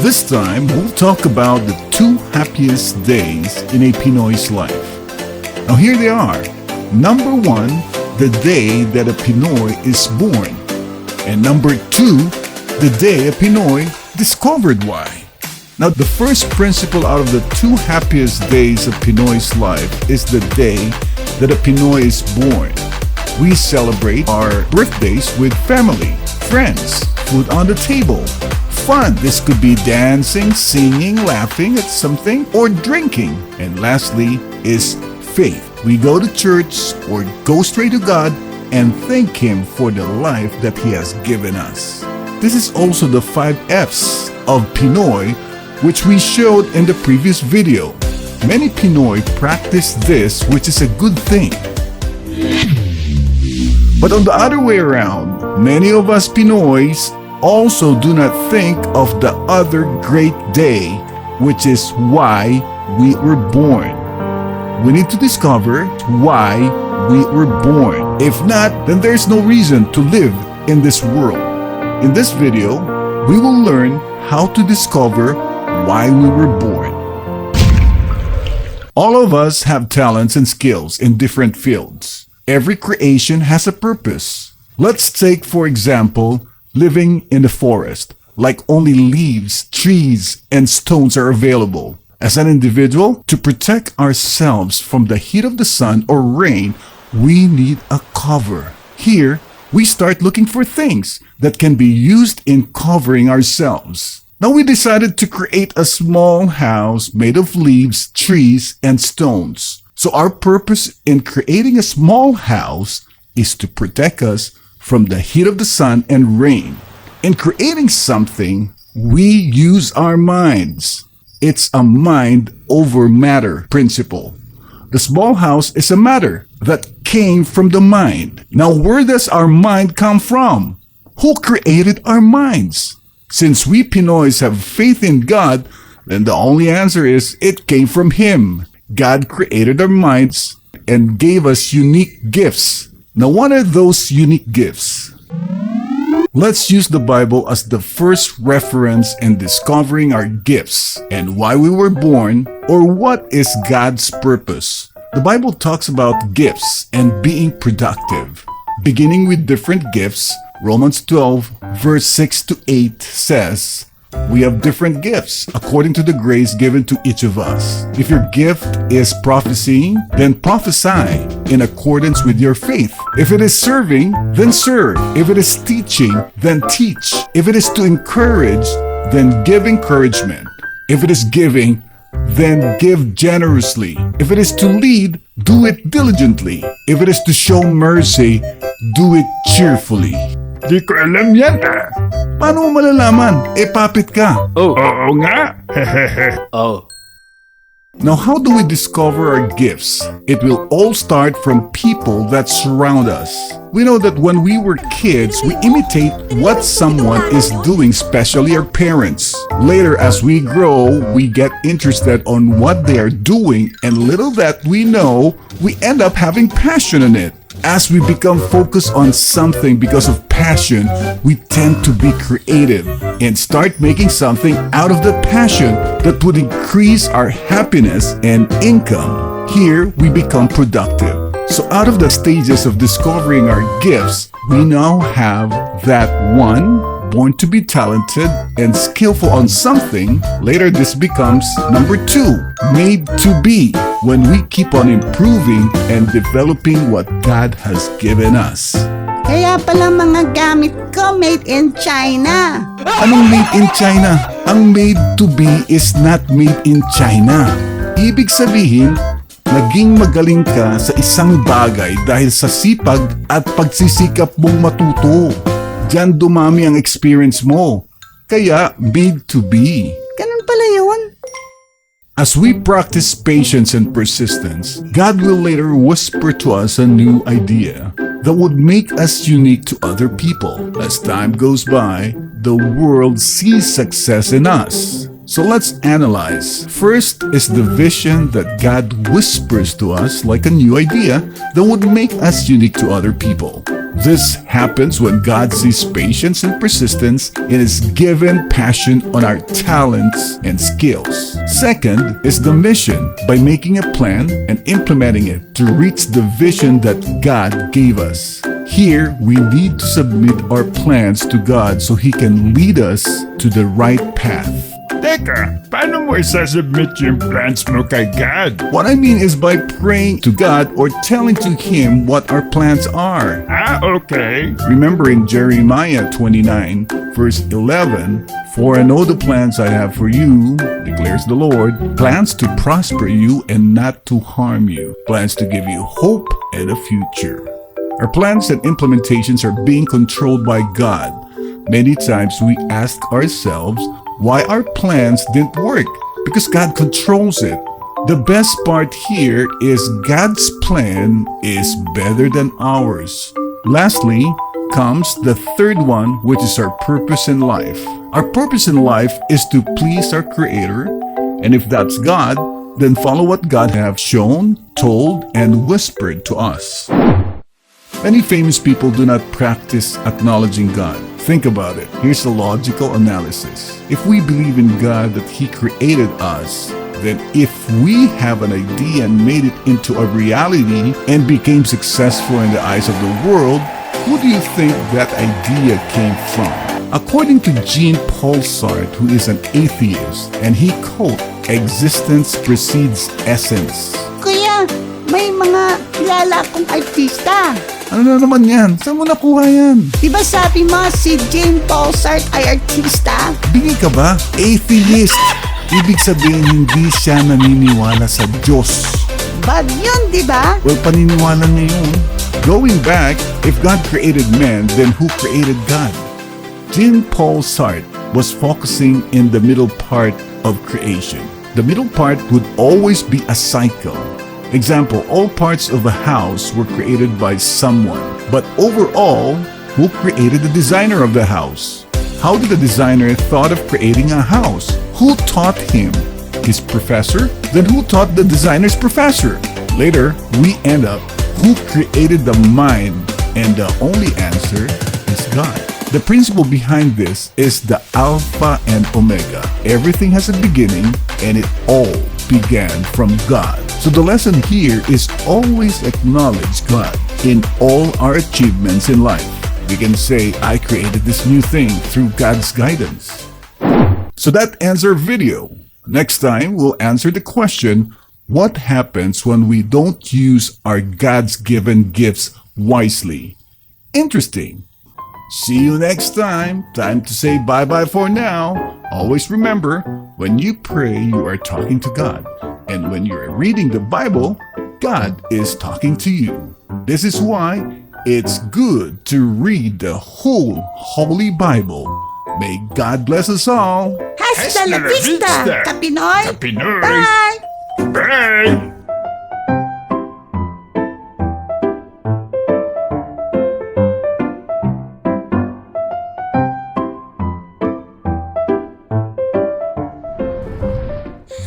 This time, we'll talk about the 2 happiest days in a Pinoy's life. Now here they are. Number 1, the day that a Pinoy is born. And number 2, the day a Pinoy discovered why. Now the first principle out of the 2 happiest days of Pinoy's life is the day that a Pinoy is born. We celebrate our birthdays with family, friends, food on the table, fun. This could be dancing, singing, laughing at something, or drinking. And lastly is faith. We go to church or go straight to God and thank Him for the life that He has given us. This is also the 5 F's of Pinoy, which we showed in the previous video. Many Pinoy practice this, which is a good thing. But on the other way around, many of us Pinoys also do not think of the other great day, which is why we were born. We need to discover why we were born. If not, then there's no reason to live in this world. In this video, we will learn how to discover why we were born. All of us have talents and skills in different fields. Every creation has a purpose. Let's take, for example, living in the forest, like only leaves, trees, and stones are available. As an individual, to protect ourselves from the heat of the sun or rain, we need a cover. Here, we start looking for things that can be used in covering ourselves. Now we decided to create a small house made of leaves, trees, and stones. So our purpose in creating a small house is to protect us from the heat of the sun and rain. In creating something, we use our minds. It's a mind over matter principle. The small house is a matter that came from the mind. Now where does our mind come from? Who created our minds? Since we Pinoys have faith in God, then the only answer is it came from Him. God created our minds and gave us unique gifts. Now, what are those unique gifts? Let's use the Bible as the first reference in discovering our gifts and why we were born, or what is God's purpose. The Bible talks about gifts and being productive. Beginning with different gifts, Romans 12 verse 6 to 8 says, we have different gifts according to the grace given to each of us. If your gift is prophesying, then prophesy in accordance with your faith. If it is serving, then serve. If it is teaching, then teach. If it is to encourage, then give encouragement. If it is giving, then give generously. If it is to lead, do it diligently. If it is to show mercy, do it cheerfully. Di ko alam yan ah. Paano mo malalaman? Papit ka. Oo nga. Hehehe. Now, how do we discover our gifts? It will all start from people that surround us. We know that when we were kids, we imitate what someone is doing, especially our parents. Later, as we grow, we get interested on what they are doing, and little that we know, we end up having passion in it. As we become focused on something because of passion, we tend to be creative and start making something out of the passion that would increase our happiness and income. Here, we become productive. So out of the stages of discovering our gifts, we now have that 1, born to be talented and skillful on something. Later, this becomes number 2, made to be, when we keep on improving and developing what God has given us. Kaya pala mga gamit ko made in China. Anong made in China? Ang made to be is not made in China. Ibig sabihin, naging magaling ka sa isang bagay dahil sa sipag at pagsisikap mong matuto. Diyan dumami ang experience mo. Kaya made to be. Ganun pala yun. As we practice patience and persistence, God will later whisper to us a new idea that would make us unique to other people. As time goes by, the world sees success in us. So let's analyze. First is the vision that God whispers to us like a new idea that would make us unique to other people. This happens when God sees patience and persistence in His given passion on our talents and skills. Second is the mission, by making a plan and implementing it to reach the vision that God gave us. Here, we need to submit our plans to God so He can lead us to the right path. Teka, paano mo isasubmit yung plans mo kay God? What I mean is by praying to God or telling to Him what our plans are. Okay. Remembering Jeremiah 29, verse 11, "For I know the plans I have for you, declares the Lord, plans to prosper you and not to harm you, plans to give you hope and a future." Our plans and implementations are being controlled by God. Many times we ask ourselves why our plans didn't work, because God controls it. The best part here is God's plan is better than ours. Lastly comes the third one, which is our purpose in life. Our purpose in life is to please our Creator, and if that's God, then follow what God have shown, told, and whispered to us. Many famous people do not practice acknowledging God. Think about it. Here's a logical analysis. If we believe in God that He created us, then if we have an idea and made it into a reality and became successful in the eyes of the world, who do you think that idea came from? According to Jean-Paul Sartre, who is an atheist, and he quote, "Existence precedes essence." Kuya, may mga kilala akong artista. Ano na naman yan? Saan mo nakuha yan? Diba sabi mo si Jean-Paul Sartre ay artista? Bingi ka ba? Atheist! Ibig sabihin hindi siya naniniwala sa Diyos. Bad yun, diba? Well, paniniwala niya yun. Going back, if God created man, then who created God? Jean-Paul Sartre was focusing in the middle part of creation. The middle part would always be a cycle. Example, all parts of a house were created by someone. But overall, who created the designer of the house? How did the designer thought of creating a house? Who taught him? His professor? Then who taught the designer's professor? Later, we end up, who created the mind? And the only answer is God. The principle behind this is the Alpha and Omega. Everything has a beginning, and it all began from God. So the lesson here is always acknowledge God in all our achievements in life. We can say, I created this new thing through God's guidance. So that ends our video. Next time, we'll answer the question, what happens when we don't use our God's given gifts wisely? Interesting. See you next time. Time to say bye-bye for now. Always remember, when you pray, you are talking to God. And when you're reading the Bible, God is talking to you. This is why it's good to read the whole Holy Bible. May God bless us all. Hasta la vista, Kapinoy! Pinoy. Bye! Bye!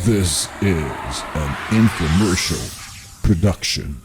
This is an infomercial production.